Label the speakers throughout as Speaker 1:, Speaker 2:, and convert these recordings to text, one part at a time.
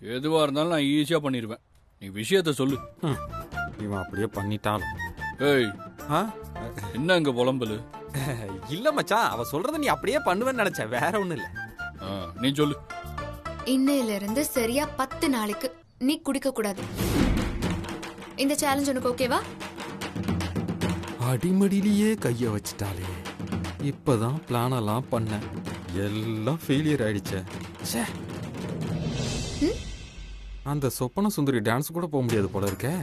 Speaker 1: எதுவா இருந்தாலும் நான் ஈஸியா பண்ணிடுவேன். நீ விஷயத்த சொல்லு.
Speaker 2: இவன் அப்படியே பண்ணிட்டாலும்.
Speaker 1: ஏய்,
Speaker 2: ஆ?
Speaker 1: என்ன இங்க புலம்பலு?
Speaker 2: இல்ல மச்சான், அவ சொல்றத நீ அப்படியே பண்ணுவேன்னு நினைச்சேன், வேற ஒண்ணும் இல்ல.
Speaker 1: நீ சொல்லு.
Speaker 3: இன்னையில இருந்து சரியா 10 நாளைக்கு நீ குடிக்க கூடாது. இந்த சேலஞ்ச் உனக்கு ஓகேவா?
Speaker 2: அடிமடியிலேயே கைய வச்சுட்டாலே. இப்பதான் பிளான் எல்லாம் பண்ண, எல்லாம் ஃபெயிலியர் ஆயிடுச்சே. ச்சே. அந்த சொப்பன சுந்தரி டான்ஸ் கூட போக முடியாது போல இருக்கே.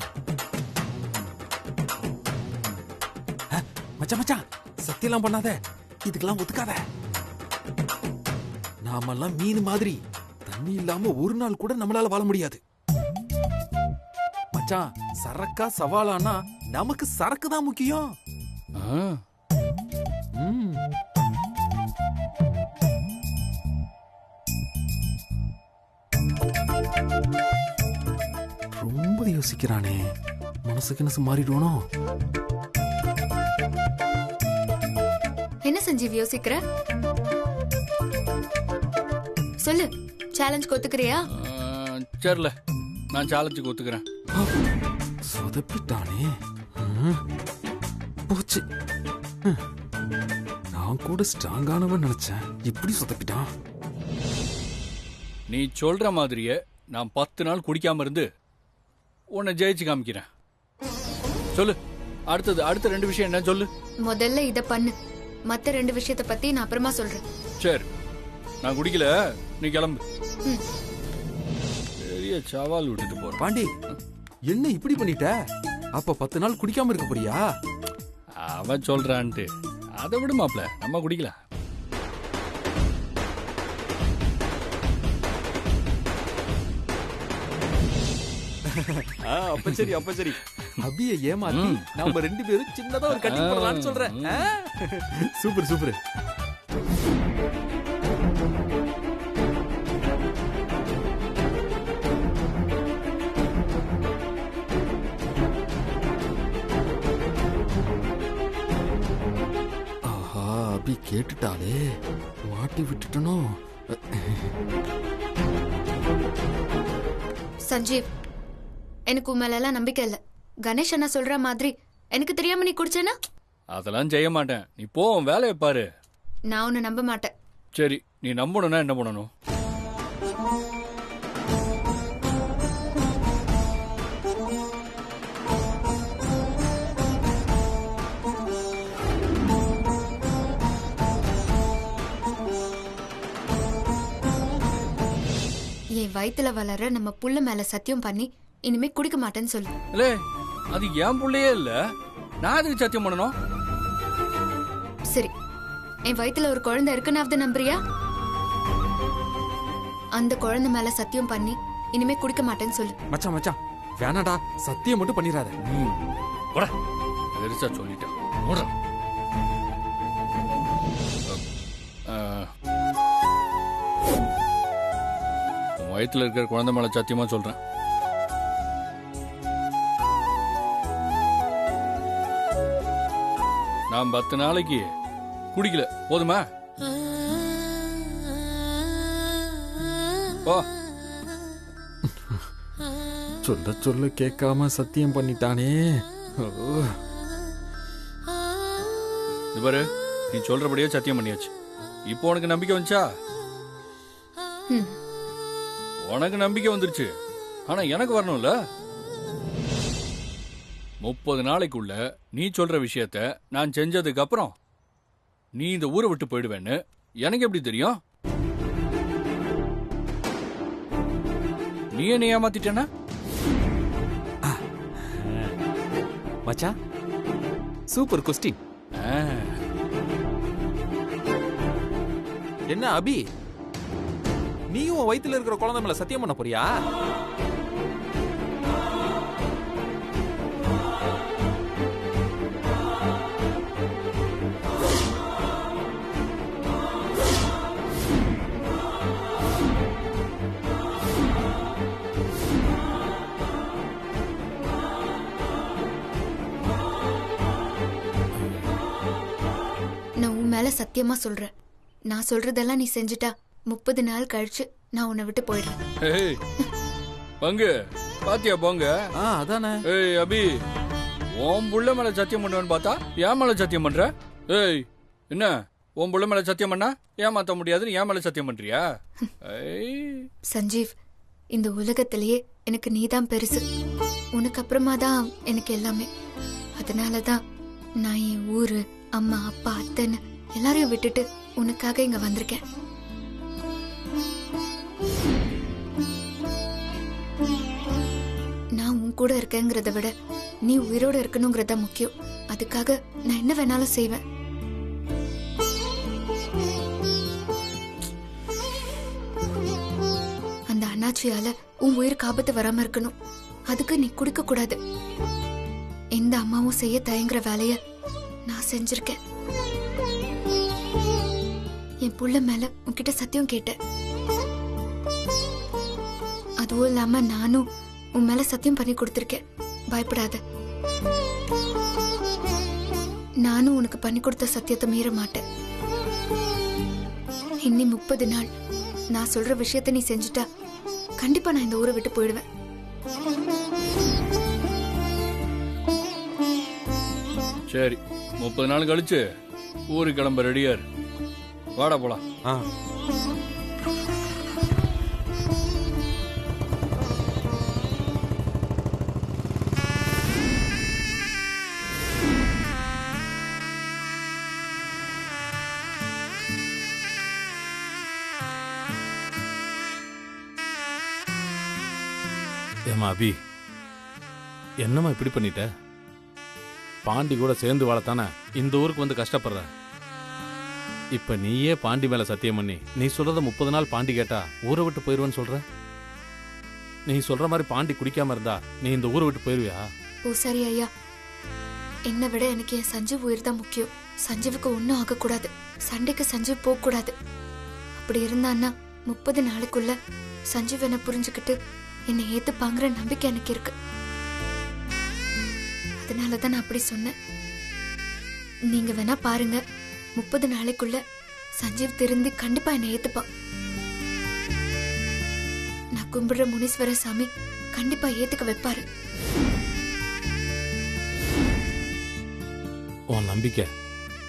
Speaker 2: மச்சான் மச்சான், சத்தியெல்லாம் பண்ணாத, இதுக்கெல்லாம் ஒத்துக்காத. நாமெல்லாம் மீன் மாதிரி, தண்ணி இல்லாம ஒரு நாள் கூட நம்மளால வாழ முடியாது. மச்சான், சரக்கா சவாலானா நமக்கு சரக்கு தான் முக்கியம். ரொம்ப யோசிக்கிறானே, மனசுக்கு என்ன மாறிடுவானோ?
Speaker 3: என்ன சஞ்சீவ் யோசிக்கிற? சொல்லு, சேலஞ்ச் ஒத்துக்கிறியா?
Speaker 1: சரில, நான் சேலஞ்சுக்கு ஒத்துக்கிறேன்.
Speaker 2: சொதப்பிட்டானே. போச்சு. நான் கூட ஸ்ட்ராங்கானவன் நினைச்சேன், இப்படி சொதப்பிட்டான்.
Speaker 1: நீ சொல்ற மாதிரியே நான் 10 நாள் குடிக்காம இருந்து உன்னை ஜெயிச்சு காமிக்கிறேன். சொல்லு, அடுத்த 2 விஷயம் என்ன சொல்லு.
Speaker 3: முதல்ல இத பண்ணு, மத்த 2 விஷயத்தை பத்தி நான் அப்புறமா சொல்றேன்.
Speaker 1: சரி, நான் குடிக்கல, நீ கிளம்பு. பெரிய சவால் விட்டுட்டு போற.
Speaker 2: பாண்டி, என்ன இப்படி பண்ணிட்ட? அப்ப 10 நாள் குடிக்காம இருக்க போறியா?
Speaker 1: அவன் சொல்றான்ட்டு அதை விடு மாப்ள, நம்ம குடிக்கலாம்.
Speaker 2: அப்ப சரி. அபிய ஏமாத்தி நாம 2 பேரும் சின்னதா ஒரு கட்டி போடலாம்னு சொல்றேன். சூப்பர். ஆஹா, அபி கேட்டுட்டாலே, மாட்டி விட்டுட்டனோ.
Speaker 3: சஞ்சீவ், எனக்கு உன் மேல எல்லாம் நம்பிக்கை இல்ல. கணேஷ் அண்ணா சொல்ற மாதிரி எனக்கு தெரியாம நீ குடிச்சேனா?
Speaker 1: அதெல்லாம் செய்ய மாட்டேன். நீ போ, வேலையை பாரு.
Speaker 3: நான் உன்னை நம்ப மாட்டேன்.
Speaker 1: சரி, நீ நம்பணும்னா என்ன பண்ணணும்?
Speaker 3: என் வயித்துல வளர நம்ம புள்ள மேல சத்தியம் பண்ணி இனிமே குடிக்க மாட்டேன்னு சொல்லு.
Speaker 1: இல்ல, அது என் புள்ளையே இல்ல, நான் அதுக்கு சத்தியம் பண்ணணும்.
Speaker 3: சரி, என் வயித்துல ஒரு குழந்தை இருக்குன்னு நம்புறியா? அந்த குழந்தை மேல சத்தியம் பண்ணி இனிமே குடிக்க மாட்டேன்னு சொல்லு.
Speaker 2: மச்சான், வேணாடா, சத்தியம் மட்டும் பண்ணிராத.
Speaker 1: பெருசா சொல்லிட்டேன். வயிற்றுல இருக்கிற குழந்தை மேல சத்தியமா சொல்றேன். நான் 10 நாளைக்கு குடிக்கல, போதுமா?
Speaker 2: சொல்ல கேட்காம சத்தியம் பண்ணிட்டானே.
Speaker 1: பாரு, நீ சொல்றபடியே சத்தியம் பண்ணியாச்சு. இப்போ உனக்கு நம்பிக்கை வந்துச்சா? உனக்கு நம்பிக்கை வந்துருச்சு, ஆனா எனக்கு வரணும்ல. 30 நாளைக்குள்ள நீ சொல்ற விஷயத்த நான் செஞ்சதுக்கு அப்புறம் நீ இந்த ஊரை விட்டு போயிடுவேன்னு எனக்கு எப்படி தெரியும்? நீ என்ன ஏமாத்திட்டேனா?
Speaker 2: மச்சான், சூப்பர் கொஸ்டின். என்ன அபி, நீயும் உன் வயித்துல இருக்கிற குழந்தை மேல சத்தியம் பண்ண போறியா?
Speaker 3: நான் உன் மேல சத்தியமா சொல்றேன், நான் சொல்றதெல்லாம் நீ செஞ்சுட்டா 30 நாள் கழிச்சு நான் உன்னை விட்டு போயிடுறேன்.
Speaker 1: பங்கு பாத்தியா போங்க.
Speaker 2: அதானே.
Speaker 1: ஏய் அபி, உன் புள்ள மேல சத்தியம் பண்ணுவேன்னு பார்த்தா ஏன் மேல சத்தியம் பண்ற? ஏய் என்ன, உன் புள்ள மேல சத்தியம் பண்ணா ஏமாத்த முடியாதுன்னு ஏன் மேல சத்தியம் பண்றியா?
Speaker 3: சஞ்சீவ், இந்த உலகத்திலேயே எனக்கு நீதான் பெருசு. உனக்கு அப்புறமா தான் எனக்கு எல்லாமே. அதனாலதான் நான் என் ஊரு, அம்மா, அப்பா, அத்தைன்னு எல்லாரையும் விட்டுட்டு உனக்காக இங்க வந்திருக்கேன். நான் உன் கூட இருக்கேங்கிறத விட நீ உயிரோட இருக்கணுங்கிறதா முக்கியம். அதுக்காக நான் என்ன வேணாலும் செய்வேன். அந்த அண்ணாச்சியால உன் உயிருக்கு ஆபத்து வராம இருக்கணும். அதுக்கு நீ குடிக்க கூடாது. எந்த அம்மாவும் செய்ய தயங்குற வேலைய நான் செஞ்சிருக்கேன். என் புள்ள மேல உன்கிட்ட சத்தியம் கேட்டேன். அதுவும் இல்லாம நானும் உன் மேல சத்தியம் பண்ணி கொடுத்திருக்கேன். பயப்படாத. நானும் உனக்கு பண்ணி கொடுத்த சத்தியத்தை மீற மாட்டேன். இன்னி 30 நாள் நான் சொல்ற விஷயத்த நீ செஞ்சுட்டா கண்டிப்பா நான் இந்த ஊரை விட்டு போயிடுவேன்.
Speaker 1: சரி, 30 நாள் கழிச்சு ஊருக்கு கிளம்ப ரெடியா இரு. வாடா போலாம்.
Speaker 4: ஏமா அபி, என்னம்மா இப்படி பண்ணிட்ட? பாண்டி கூட சேர்ந்து வாழத்தானே இந்த ஊருக்கு வந்து கஷ்டப்படுற. இப்ப நீயே பாண்டி மேல சத்தியம் பண்ணி நீ சொல்றத 30 நாள் பாண்டி கேட்டா ஊரை விட்டு போயிருவேன்னு சொல்ற. நீ சொல்ற மாதிரி பாண்டி குடிக்காம இருந்தா நீ இந்த ஊரை விட்டு போயிருவியா?
Speaker 3: ஓ சரி ஐயா, என்னை விட எனக்கு என் சஞ்சீவ் உயிர் தான் முக்கியம். சஞ்சீவுக்கு ஒன்னும் ஆகக்கூடாது. சண்டைக்கு சஞ்சீவ் போக கூடாது. அப்படி இருந்தான்னா 30 நாளுக்குள்ள சஞ்சீவ் என்ன புரிஞ்சுக்கிட்டு என்னை ஏத்துப்பாங்கிற நம்பிக்கை எனக்கு இருக்கு. அதனாலதான் நான் அப்படி சொன்னேன். நீங்க வேணா பாருங்க, 30 நாளைக்குள்ள சஞ்சீவ் திருந்தி கண்டிப்பா என்னை ஏத்துப்பான். நான் கும்பிடுற முனீஸ்வர சாமி கண்டிப்பா ஏத்துக்க வைப்பாரு.
Speaker 4: உன் நம்பிக்கை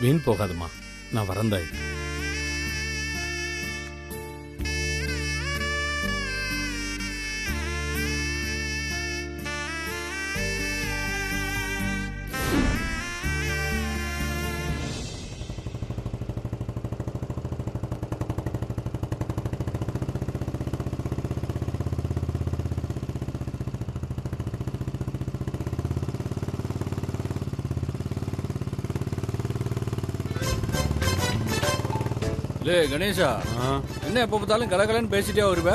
Speaker 4: வீண் போகாதுமா. நான் வரந்தாய்.
Speaker 1: லே கணேஷா, என்ன எப்ப பார்த்தாலும் கலகலன்னு பேசிட்டே வருவ?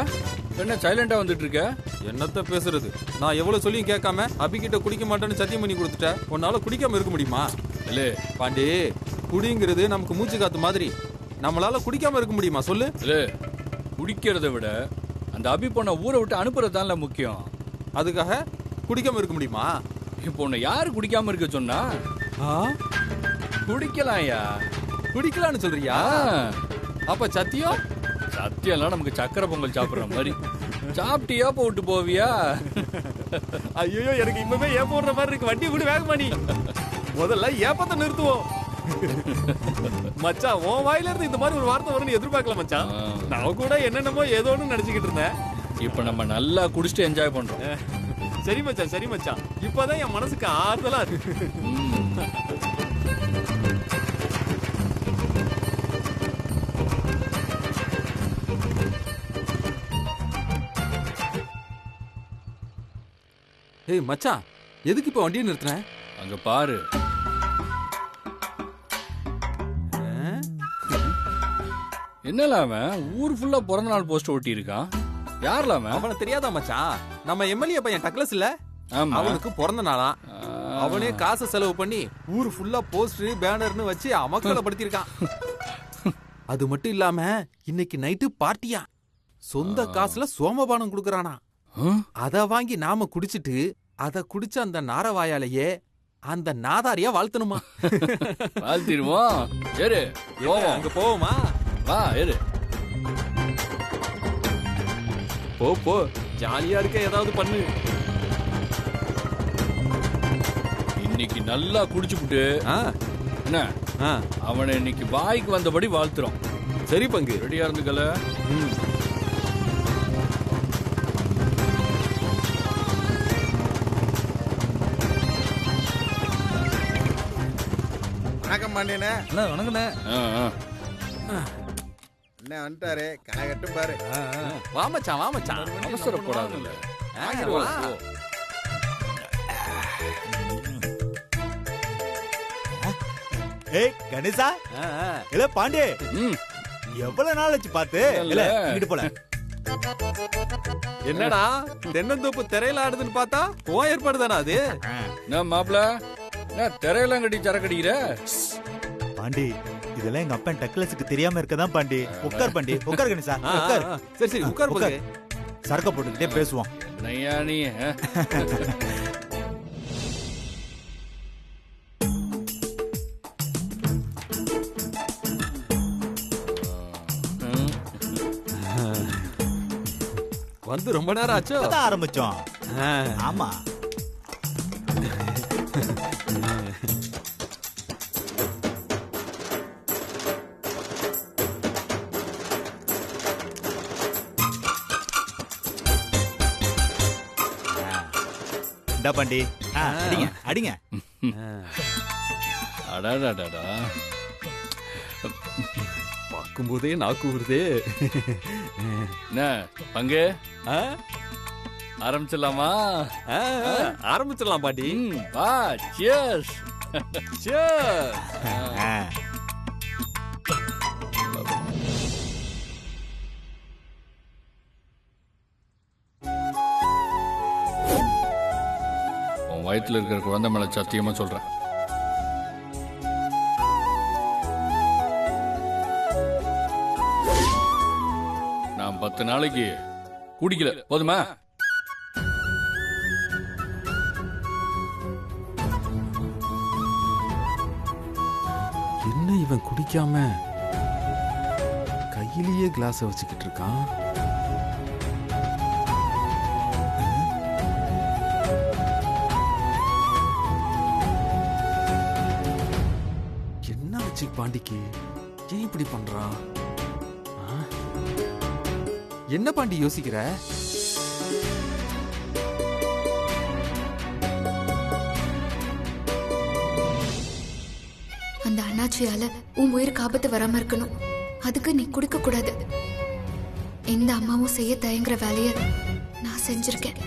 Speaker 1: என்ன சைலண்டா வந்துட்டு இருக்க?
Speaker 2: என்னத்த பேசுறது? நான் எவ்வளவு சொல்லியும் கேட்காம அபிகிட்ட குடிக்க மாட்டேன்னு சத்தியம் பண்ணி கொடுத்துட்டேன். உன்னால குடிக்காம இருக்க முடியுமா?
Speaker 1: இல்லே
Speaker 2: பாண்டி, குடிங்கிறது நமக்கு மூச்சு காத்து மாதிரி. நம்மளால குடிக்காம இருக்க முடியுமா சொல்லு?
Speaker 1: இல்லே, குடிக்கிறத விட அந்த அபி பொண்ண ஊரை விட்டு அனுப்புறதுதான்ல முக்கியம்.
Speaker 2: அதுக்காக குடிக்காம இருக்க முடியுமா?
Speaker 1: இப்போ உன்னை யாரு குடிக்காம இருக்க சொன்னா? குடிக்கலாம்யா.
Speaker 2: குடிக்கலாம்னு சொல்றியா? அப்ப சத்தியம்?
Speaker 1: சத்தியம்லாம் நமக்கு சக்கரை பொங்கல் சாப்பிடுற மாதிரி. சாப்பிட்டியா போட்டு போவியா?
Speaker 2: ஐயோ, எனக்கு இப்பவே ஏன் போடுற மாதிரி இருக்கு. வண்டி கூட வேகமா நீ. முதல்ல ஏப்பத்தை நிறுத்துவோம். மச்சான், உன் வாயில இருந்து இந்த மாதிரி ஒரு வார்த்தை வரும்னு எதிர்பார்க்கல மச்சான். நான் கூட என்னென்னமோ ஏதோன்னு நினைச்சுக்கிட்டு இருந்தேன்.
Speaker 1: இப்ப நம்ம நல்லா குடிச்சிட்டு என்ஜாய் பண்றோம்.
Speaker 2: சரி மச்சான், சரி மச்சான். இப்பதான் என் மனசுக்கு ஆறுதலா இருக்கு. ஏய் மச்சான், எதுக்கு இப்ப வண்டியை நிறுத்துன?
Speaker 1: அங்க பாரு. என்னல அவன் ஊர் ஃபுல்லா பிறந்த நாள் போஸ்ட் ஒட்டி இருக்கான். யார்ல அவன்?
Speaker 2: அவன தெரியாதா மச்சான்? நம்ம எம்எல்ஏ பையன் டக்ளஸ் இல்ல? அவனுக்கு பிறந்த நாளா. அவனே காசு செலவு பண்ணி ஊர் ஃபுல்லா போஸ்டர் பேனர்னு வச்சு அமக்கலப்படுத்திருக்கான். அது மட்டும் இல்லாம இன்னைக்கு நைட்டு பார்ட்டியா. சொந்த காசுல சோமபானம் குடுக்கறானா. அத வாங்கி நாம குடிச்சிட்டு அத குடிச்ச அந்த நாரவாயாலேயே அந்த நாதாரியா வாழ்த்தணுமா?
Speaker 1: வாழ்த்திடுவோம். ஏறு போவோம்.
Speaker 2: அங்க போவோமா?
Speaker 1: வா ஏறு.
Speaker 2: போ போ, ஜாலியா இருக்க ஏதாவது பண்ணு.
Speaker 1: இன்னைக்கு நல்லா குடிச்சுப்புட்டு
Speaker 2: ஆ,
Speaker 1: என்ன
Speaker 2: ஆ,
Speaker 1: அவனை இன்னைக்கு வாய்க்கு வந்தபடி வாழ்த்துறோம்.
Speaker 2: சரி பங்கு.
Speaker 1: ரெடியா இருந்துக்கல.
Speaker 2: ம்.
Speaker 5: வணக்கம் பாண்டியனே.
Speaker 6: வணக்கண்ணே.
Speaker 5: அண்ணே வந்துட்டாரு. கடை கட்டும் பாரு.
Speaker 2: வா மச்சான், வா மச்சான்.
Speaker 1: அவசரப்படாதுல்ல.
Speaker 2: வா.
Speaker 6: ஏய் கணேசா,
Speaker 2: ஆ, ஆ.
Speaker 6: இல்ல பாண்டே,
Speaker 1: ம்.
Speaker 6: எவ்வளவு நாள் ஆச்சு பார்த்து? இல்ல இங்கிட்டு போல.
Speaker 2: என்னடா தென்னந்தோப்பு திரையில ஆடுதுன்னு பார்த்தா உன் ஏற்பாடு தானே அது?
Speaker 1: என்ன மாப்பிள, என்ன திரையெல்லாம் கட்டி சரக்கடிக்கிற?
Speaker 6: பாண்டி, இதெல்லாம் எங்க அப்பன் டக்லஸுக்கு தெரியாம இருக்கதான் பாண்டி. உட்கார் பாண்டி, உட்கார் கணேசா,
Speaker 2: ஆ, ஆ,
Speaker 6: உட்கார்.
Speaker 2: ஆ. சரி சரி உட்கார் பங்கு.
Speaker 6: சரக்க போட்டுக்கிட்டே பேசுவோம்.
Speaker 1: நையா நீ
Speaker 2: வந்து ரொம்ப நேரம் ஆச்சோ?
Speaker 6: இப்பதான் ஆரம்பிச்சோம்.
Speaker 2: ஆ.
Speaker 6: ஆமா. இந்தா பாண்டி, அடிங்க அடிங்க.
Speaker 1: அடாடாடாடா.
Speaker 2: பார்க்கும்போதே நாக்கு ஊறுதே.
Speaker 1: என்ன பங்கு
Speaker 2: ஆ?
Speaker 1: ஆரம்பிச்சிடலாமா?
Speaker 2: ஆ, ஆ. ஆரம்பிச்சிடலாம் பாட்டி.
Speaker 1: வா, சியர்ஸ்.
Speaker 2: Cheers.
Speaker 6: ஆ.
Speaker 1: உன் வயித்துல இருக்கிற குழந்தை மேல சத்தியமா சொல்றேன். நான் 10 நாளைக்கு குடிக்கல, போதுமா?
Speaker 2: என்ன இவன் குடிக்காம கையிலேயே கிளாஸ் வச்சுக்கிட்டு இருக்கான்? என்ன வச்சு பாண்டிக்கு ஏன் இப்படி பண்றான்? ஆ? என்ன பாண்டி யோசிக்கிற?
Speaker 3: அந்த அண்ணாச்சியால உன் உயிருக்கு ஆபத்து வராம இருக்கணும். அதுக்கு நீ குடிக்க கூடாது. எந்த அம்மாவும் செய்ய தயங்குற வேலைய நான் செஞ்சிருக்கேன்.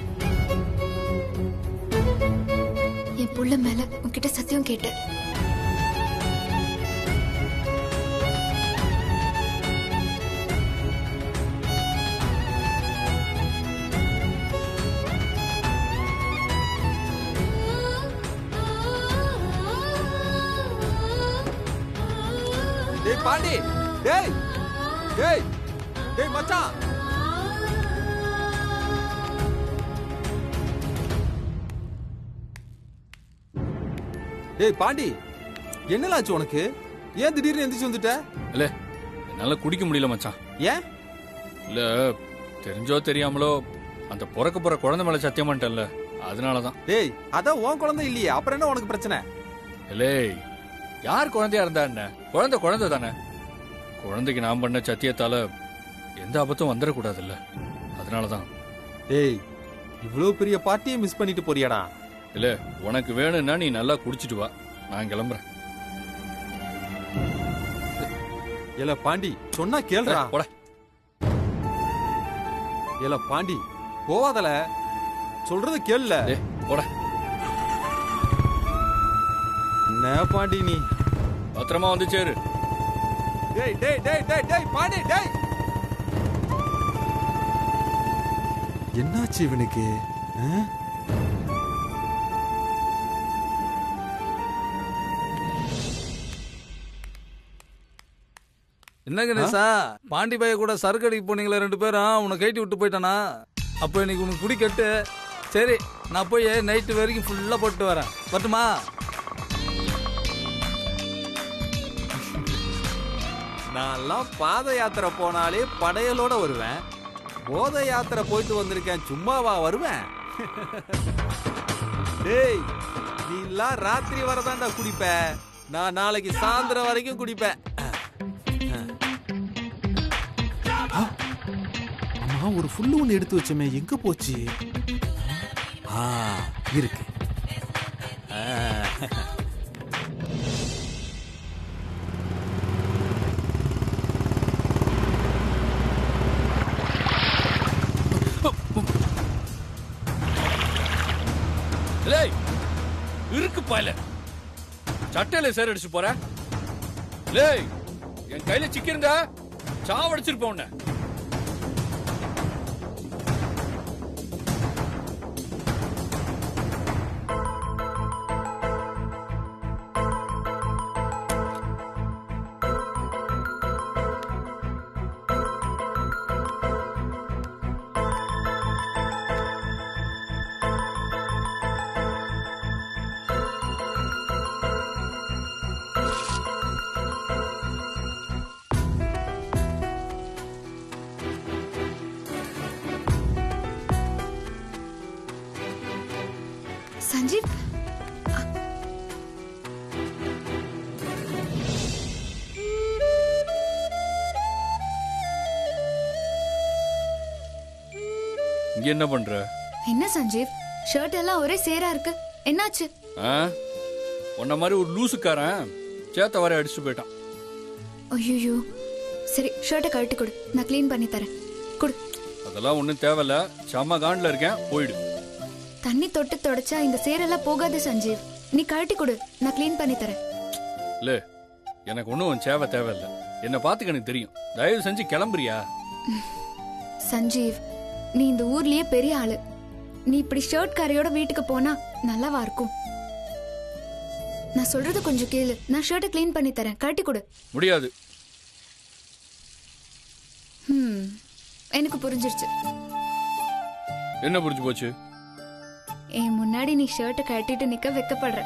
Speaker 3: என் புள்ள மேல உன்கிட்ட சத்தியம் கேட்டேன்.
Speaker 2: டேய் பாண்டி, டேய் டேய் டேய் மச்சான். டேய் பாண்டி, என்னலாச்சு உனக்கு? ஏன் திடீர்னு எந்திரிச்சு வந்துட்ட?
Speaker 1: இல்ல, என்னால குடிக்க முடியல மச்சான்.
Speaker 2: ஏன்?
Speaker 1: இல்ல, தெரிஞ்சோ தெரியாமலோ அந்த பிறக்க போற குழந்தை மேல சத்தியம் பண்ணிட்டேன்ல, அதனாலதான்.
Speaker 2: டேய் அதான் உன் குழந்தை இல்லையே, அப்புறம் என்ன உனக்கு பிரச்சனை?
Speaker 1: இல்லே, யார் குழந்தையா இருந்தா என்ன? குழந்தை குழந்தை தானே. குழந்தைக்கு நான் பண்ண சத்தியத்தால எந்த ஆபத்தும் வந்துடக்கூடாதுல்ல, அதனாலதான்.
Speaker 2: டேய் இவ்வளவு பெரிய பார்ட்டியை மிஸ் பண்ணிட்டு போறியாடா?
Speaker 1: இல்ல, உனக்கு வேணும்னா நீ நல்லா குடிச்சிட்டு வா, நான் கிளம்புறேன்.
Speaker 2: ஏல பாண்டி, சொன்னா கேளுடா.
Speaker 1: போட.
Speaker 2: ஏல பாண்டி, போவாதல, சொல்றது கேளுல.
Speaker 1: போட.
Speaker 2: என்ன பாண்டி நீ?
Speaker 1: பத்திரமா வந்து சேரு.
Speaker 2: டேய் டேய் டேய் டேய் டேய் பாண்டி டேய். என்னாச்சு இவனுக்கு?
Speaker 7: என்ன கணேசா, பாண்டி பைய கூட சரக்கு அடிக்க போனீங்களா 2 பேரும்? உன்னை கைட்டி விட்டு போயிட்டானா? அப்போ இன்னைக்கு உனக்கு குடி கட்டு. சரி, நான் போய் நைட்டு வரைக்கும் ஃபுல்லா போட்டு வரேன். வரட்டுமா?
Speaker 2: நான்லாம் பாத யாத்திரை போனாலே படையலோட வருவேன். போத யாத்திரை போயிட்டு வந்திருக்கேன், சும்மாவா வருவேன்? டேய், நீ எல்லாம் ராத்திரி வரதான்டா குடிப்ப, நான் நாளைக்கு சாயந்தரம் வரைக்கும் குடிப்பேன். அம்மா, ஒரு ஃபுல்லு ஒன்று எடுத்து வச்சமே, எங்க போச்சு? இருக்கு.
Speaker 1: இருக்கு பாயில சட்டையில சேர் அடிச்சு போற. லேய், என் கையில சிக்கிருந்தா சாவடிச்சிருப்போம் உன்னை.
Speaker 3: சஞ்சீவ்,
Speaker 1: இங்க என்ன பண்ற?
Speaker 3: என்ன சஞ்சீவ், ஷர்ட் எல்லாம் ஒரே சேரா இருக்கு, என்னாச்சு?
Speaker 1: உன்ன மாதிரி ஒரு லூசுக்காரன் சேத்த வர அடிச்சுட்டு போயிட்டான்.
Speaker 3: ஐயோ, சரி ஷர்ட்டை கழட்டி கொடு, நான் க்ளீன் பண்ணி தரேன். கொடு.
Speaker 1: அதெல்லாம் ஒண்ணும் தேவையில்ல, செம்ம காண்டில் இருக்கேன், போயிடு.
Speaker 3: தண்ணி தொட்டு தொடச்சா இந்த சேரெல்லாம் போகாது சஞ்சீவ், நீ கழட்டி கொடு, நான் க்ளீன் பண்ணி தரேன்.
Speaker 1: இல்ல, எனக்கு ஒன்றும் சேவை தேவையில்லை, என்ன பார்த்துக்க எனக்கு தெரியும். தயவு செஞ்சு கிளம்புறியா?
Speaker 3: சஞ்சீவ், நீ இந்த ஊர்லயே பெரிய ஆளு, நீ இப்படி ஷர்ட் காரையோட வீட்டுக்கு போனா நல்லாவா இருக்கும்? நான் சொல்றது கொஞ்சம் கேளு, நான் ஷர்ட்டை க்ளீன் பண்ணி தரேன், கழட்டி கொடு.
Speaker 1: முடியாது.
Speaker 3: எனக்கு புரிஞ்சிருச்சு.
Speaker 1: என்ன புரிஞ்சு போச்சு?
Speaker 3: என் முன்னாடி நீ ஷர்ட்டை கழட்டிட்டு நிக்க வெக்கப்படுற,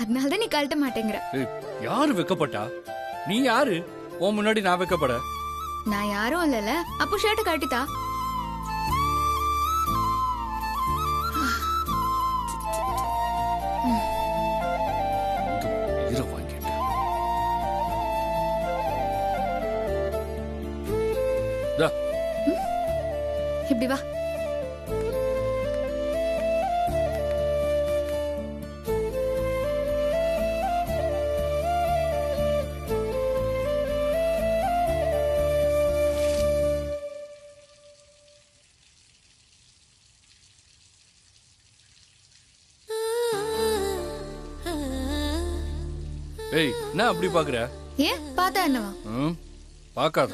Speaker 3: அதனாலதான் நீ கழட்ட மாட்டேங்கிற.
Speaker 1: யாரு வெக்கப்பட்டா? நீ யாரு? உன் முன்னாடி நான் வெக்கப்பட?
Speaker 3: நான் யாரும் இல்லல, அப்போ ஷர்ட்டை கழட்டித்தா. இப்படி வா.
Speaker 1: ஏய், என்ன அப்படி பாக்குற?
Speaker 3: ஏன் பார்த்தா என்னவா?
Speaker 1: பாக்காத.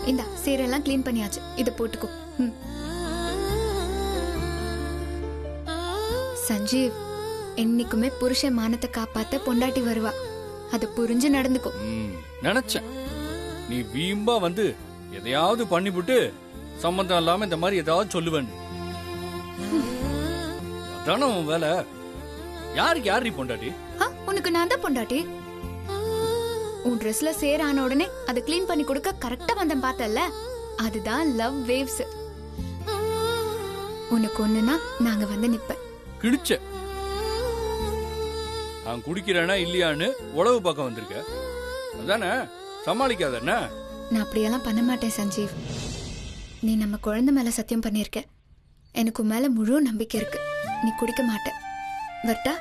Speaker 3: இந்த சேரெல்லாம் க்ளீன் பண்ணியாச்சு, இத போட்டுக்கோ. சஞ்சீவ், என்னைக்குமே புருஷன் மானத்தை காப்பாத்த பொண்டாட்டி வருவா, அத புரிஞ்சு நடந்துக்கோ.
Speaker 1: நினைச்சேன் நீ வீம்பா வந்து எதையாவது பண்ணிவிட்டு சம்பந்தம் இல்லாம இந்த மாதிரி ஏதாவது சொல்லுவேன். அதான உன் வேலை. யாருக்கு யாரு பொண்டாட்டி?
Speaker 3: உனக்கு நான் தான் பொண்டாட்டி. உன் ட்ரெஸ்ல சேர் ஆன உடனே அதை கிளீன் பண்ணி கொடுக்க கரெக்டா வந்தேன், பார்த்தல? அதுதான் லவ் வேவ்ஸ். உனக்கு ஒண்ணுனா நாங்க வந்து நிப்பேன்.
Speaker 1: கிழிச்ச நான் குடிக்கிறேனா இல்லையான்னு உளவு பக்கம் வந்திருக்க, அதானே? சமாளிக்காத.
Speaker 3: நான் அப்படியெல்லாம் பண்ண மாட்டேன் சஞ்சீவ். நீ நம்ம குழந்தை மேல சத்தியம் பண்ணிருக்க, எனக்கு மேல முழு நம்பிக்கை இருக்கு. நீ குடிக்க மாட்ட. வரட்டா?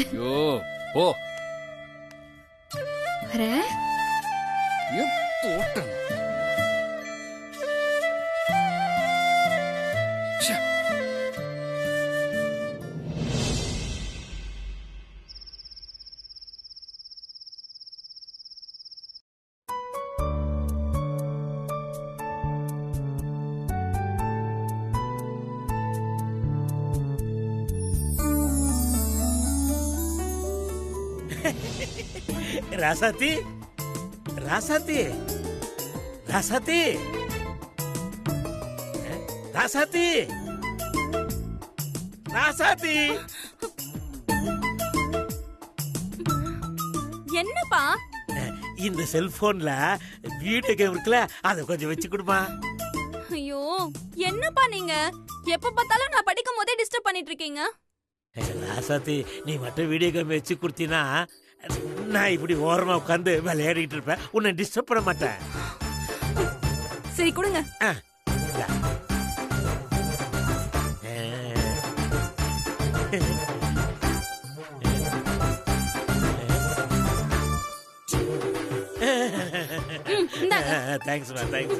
Speaker 1: ஐயோ போ.
Speaker 3: வரேன்.
Speaker 1: போட்டன்
Speaker 8: ராசாத்தி, ராசாத்தி, ராசாத்தி, ராசாத்தி ராசாத்தி
Speaker 9: என்னப்பா
Speaker 8: இந்த செல்போன்ல வீடியோ கேம் இருக்குல்ல அதை கொஞ்சம் வச்சு கொடுமா.
Speaker 9: ஐயோ என்னப்பா நீங்க எப்ப பார்த்தாலும் நான் படிக்கும் போதே டிஸ்டர்ப் பண்ணிட்டு இருக்கீங்க.
Speaker 8: ராசாத்தி நீ மட்டும் வீடியோ கேம் வச்சு கொடுத்தீனா நான் இப்படி ஓரமா உட்காந்து விளையாடிட்டு இருப்பேன், உன்னை டிஸ்டர்ப் பண்ண மாட்டேன்.
Speaker 9: சரி கொடுங்க.
Speaker 8: தேங்க்ஸ் மா தேங்க்ஸ்.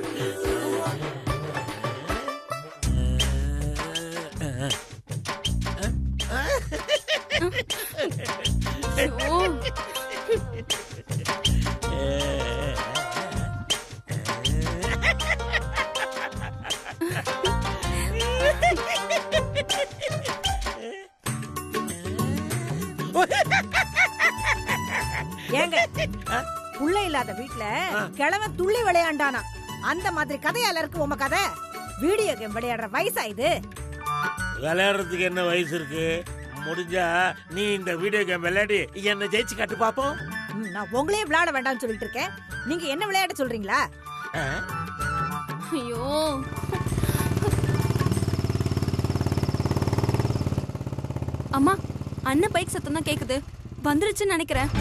Speaker 10: ஏங்க புள்ள இல்லாத வீட்ல கிழவன் துள்ளி விளையாண்டானா அந்த மாதிரி கதையால இருக்கு உங்க கதை. வீடியோ கேம் விளையாடுற வயசா இது?
Speaker 8: விளையாடுறதுக்கு என்ன வயசு இருக்கு? முடிஞ்சா நீ இந்த வீடியோ கேம் விளையாடி என்ன ஜெயிச்சு காட்டு பாப்போம்.
Speaker 10: நான் உங்களே விளையாட வேண்டாம்னு சொல்லிட்டு இருக்கேன், நீங்க என்ன விளையாட சொல்றீங்களா?
Speaker 9: ஐயோ அம்மா, அண்ணன் பைக் சத்தம் தான் கேக்குது, வந்துருச்சுன்னு நினைக்கிறேன்.